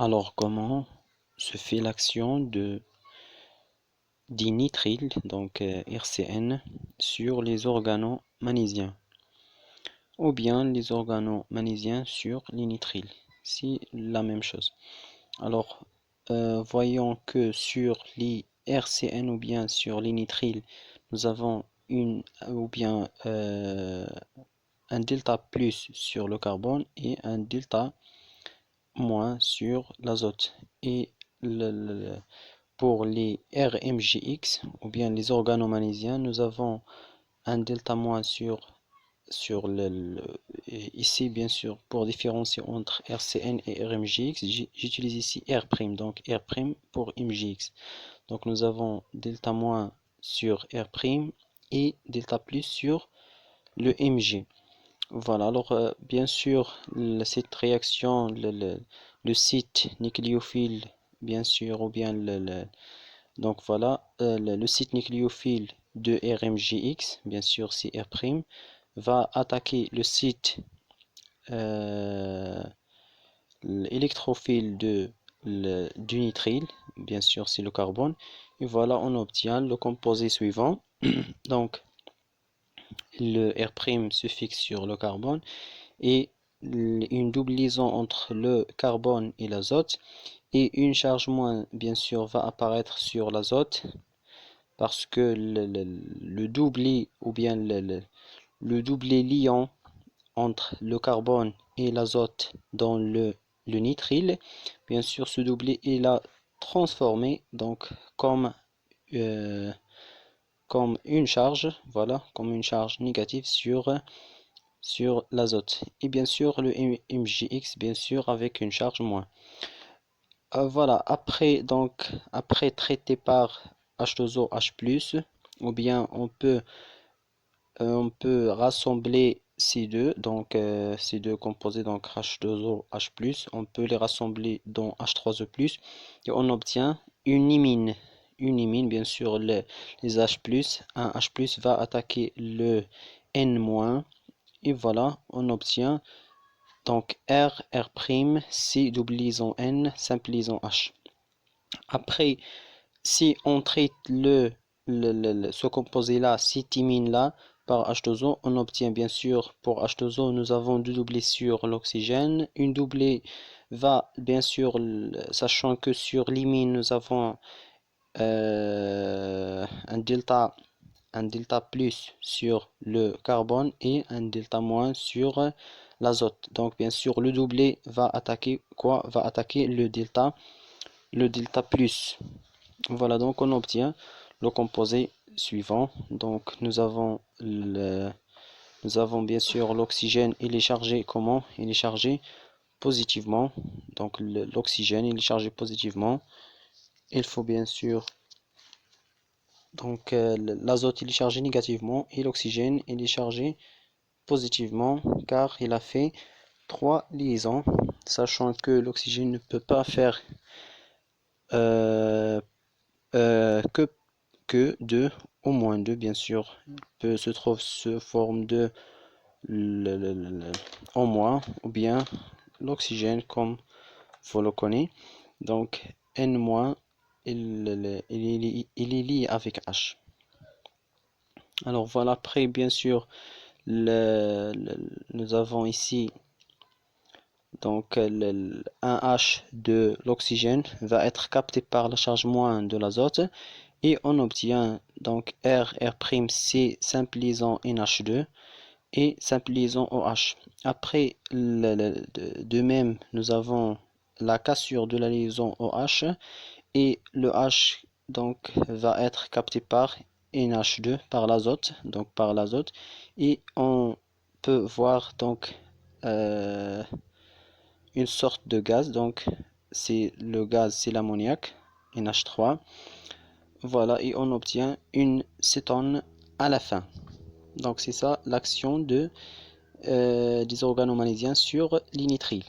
Alors, comment se fait l'action de dinitrile, donc RCN, sur les organomagnésiens, ou bien les organomagnésiens sur l'initrile? C'est la même chose. Alors, voyons que sur l'IRCN ou bien sur l'initrile, nous avons un delta plus sur le carbone et un delta moins sur l'azote. Et pour les RMGX ou bien les organomagnésiens, nous avons un delta moins sur ici bien sûr pour différencier entre RCN et RMGX, j'utilise ici R', donc R' pour MGX. Donc nous avons delta moins sur R' et delta plus sur le MG. Voilà, alors bien sûr, cette réaction, le site nucléophile, bien sûr, ou bien donc voilà, le site nucléophile de RMGX, bien sûr c'est R', va attaquer le site électrophile du nitrile, bien sûr c'est le carbone, et voilà on obtient le composé suivant. Donc le R' se fixe sur le carbone et une double liaison entre le carbone et l'azote, et une charge moins bien sûr va apparaître sur l'azote parce que le doublé ou bien le doublé liant entre le carbone et l'azote dans le nitrile, bien sûr ce doublé est là transformé donc euh, comme une charge, voilà, comme une charge négative sur l'azote, et bien sûr le MgX bien sûr avec une charge moins. Voilà, après traiter par H2O H+, ou bien on peut rassembler ces deux, donc ces deux composés, donc H2O H+, on peut les rassembler dans H3O+, et on obtient une imine. Une imine, bien sûr, les H+, un H+, va attaquer le N-, et voilà, on obtient donc R, R', C, double liaison N, simple liaison H. Après, si on traite ce composé-là, cette imine-là, par H2O, on obtient bien sûr, pour H2O, nous avons deux doublés sur l'oxygène. Une doublée va, bien sûr, sachant que sur l'imine, nous avons un delta plus sur le carbone et un delta moins sur l'azote. Donc, bien sûr, le doublé va attaquer quoi? Va attaquer le delta plus. Voilà, donc on obtient le composé suivant. Donc nous avons bien sûr l'oxygène, il est chargé comment? Il est chargé positivement. Donc l'oxygène il est chargé positivement. Il faut bien sûr donc l'azote il est chargé négativement et l'oxygène il est chargé positivement car il a fait trois liaisons, sachant que l'oxygène ne peut pas faire euh, que 2, au moins 2 bien sûr, peut se trouve sous forme de en moins, ou bien l'oxygène comme vous le connaissez. Donc N-, il est lié avec H. Alors voilà, après bien sûr, nous avons ici donc un H de l'oxygène va être capté par la charge moins de l'azote et on obtient donc R, R', simple liaison NH2 et simple liaison OH. Après, de même, nous avons la cassure de la liaison OH et le H donc va être capté par NH2 par l'azote, donc par l'azote, et on peut voir donc euh, une sorte de gaz, donc c'est le gaz, c'est l'ammoniac, NH3. Voilà, et on obtient une cétone à la fin. Donc c'est ça l'action des organomagnésiens sur l'initrile.